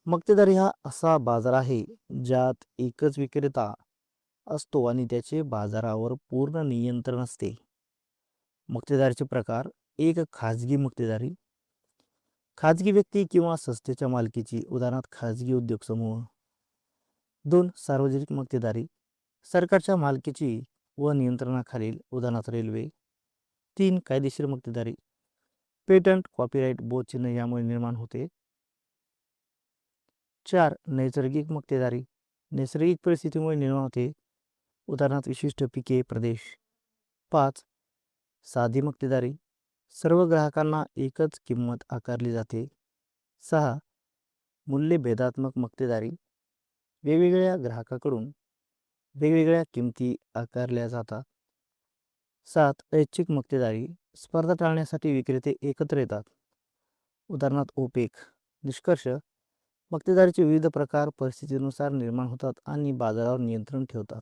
मक्तेदारी हा असा बाजार आहे ज्यात एकच विक्रेता असतो आणि त्याचे बाजारावर पूर्ण नियंत्रण असते. मक्तेदारीचे प्रकार: एक, खाजगी मक्तेदारी. खाजगी व्यक्ती किंवा संस्थेच्या मालकीची, उदाहरणार्थ खाजगी उद्योग समूह. 2, सार्वजनिक मक्तेदारी. सरकारच्या मालकीची व नियंत्रणाखालील, उदाहरणार्थ रेल्वे. 3, कायदेशीर मक्तेदारी. पेटंट, कॉपीराइट, बोधचिन्ह यामुळे निर्माण होते. 4, नैसर्गिक मक्तेदारी. नैसर्गिक परिस्थितीमुळे निर्माण होते, उदाहरणार्थ विशिष्ट पिके, प्रदेश. 5, साधी मक्तेदारी. सर्व ग्राहकांना एकच किंमत आकारली जाते. 6, मूल्यभेदात्मक मक्तेदारी. वेगवेगळ्या ग्राहकाकडून वेगवेगळ्या किमती आकारल्या जातात. 7, ऐच्छिक मक्तेदारी. स्पर्धा टाळण्यासाठी विक्रेते एकत्र येतात, उदाहरणार्थ ओपेक. निष्कर्ष: मक्तेदारीचे विविध प्रकार परिस्थितीनुसार निर्माण होतात आणि बाजारावर नियंत्रण ठेवतात.